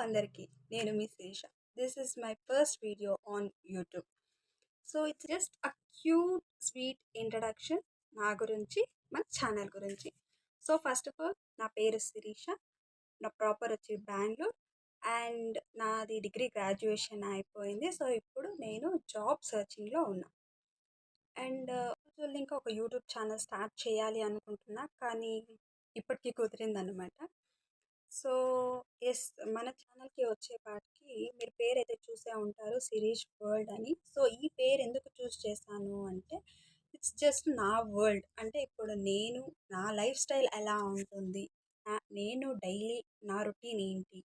అందరికీ నేను మీ Sirisha. This is my first video on YouTube. So it's just a cute sweet introduction నా గురించి, మన ఛానల్ గురించి. సో ఫస్ట్ ఆఫ్ ఆల్ నా పేరు శిరీష, నా ప్రాపర్ వచ్చి బెంగళూరు అండ్ నాది డిగ్రీ గ్రాడ్యుయేషన్ అయిపోయింది. సో ఇప్పుడు నేను జాబ్ సర్చింగ్లో ఉన్నా అండ్ ఇంకా ఒక యూట్యూబ్ ఛానల్ స్టార్ట్ చేయాలి అనుకుంటున్నా, కానీ ఇప్పటికీ కుదిరిందనమాట. సో ఎస్, మన ఛానల్కి వచ్చేపాటికి మీరు పేరు అయితే చూసే ఉంటారు, శిరీష్ వరల్డ్ అని. సో ఈ పేరు ఎందుకు చూస్ చేశాను అంటే, ఇట్స్ జస్ట్ నా వరల్డ్. అంటే ఇప్పుడు నేను, నా లైఫ్ స్టైల్ ఎలా ఉంటుంది, నేను డైలీ నా రొటీన్ ఏంటి,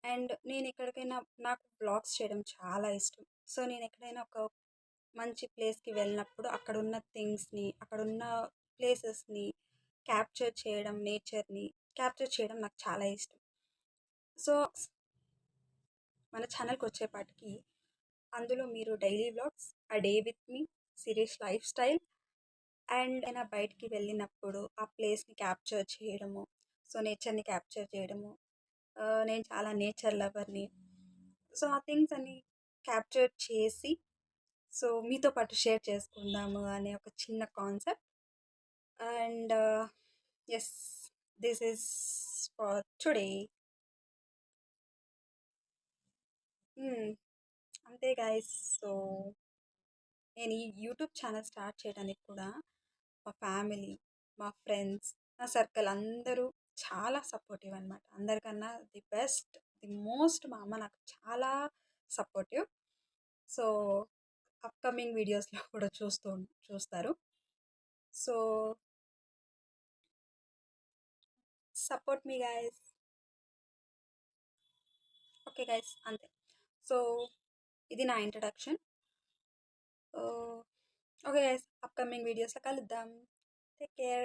అండ్ నేను ఎక్కడికైనా, నాకు బ్లాగ్స్ చేయడం చాలా ఇష్టం. సో నేను ఎక్కడైనా ఒక మంచి ప్లేస్కి వెళ్ళినప్పుడు అక్కడ ఉన్న థింగ్స్ని, అక్కడ ఉన్న ప్లేసెస్ని క్యాప్చర్ చేయడం, నేచర్ని క్యాప్చర్ చేయడం నాకు చాలా ఇష్టం. సో మన ఛానల్కి వచ్చేపాటికి అందులో మీరు daily vlogs, a day with me, series life style and అయినా బయటికి వెళ్ళినప్పుడు ఆ ప్లేస్ని క్యాప్చర్ చేయడము, సో నేచర్ని క్యాప్చర్ చేయడము. నేను చాలా నేచర్ లవర్ని. సో ఆ థింగ్స్ అన్ని క్యాప్చర్ చేసి సో మీతో పాటు షేర్ చేసుకుందాము అనే ఒక చిన్న concept. And yes, this is for today. అంతే గైస్. సో నేను ఈ యూట్యూబ్ ఛానల్ స్టార్ట్ చేయడానికి కూడా మా ఫ్యామిలీ, మా ఫ్రెండ్స్, నా సర్కిల్ అందరూ చాలా సపోర్టివ్ అనమాట. అందరికన్నా ది బెస్ట్, ది మోస్ట్ మా అమ్మ నాకు చాలా సపోర్టివ్. సో అప్కమింగ్ వీడియోస్లో కూడా చూస్తారు. So support me guys. Okay guys, అంతే. సో ఇది నా ఇంట్రడక్షన్. ఓకే గైస్, అప్కమింగ్ వీడియోస్లో కలుద్దాం. Take care.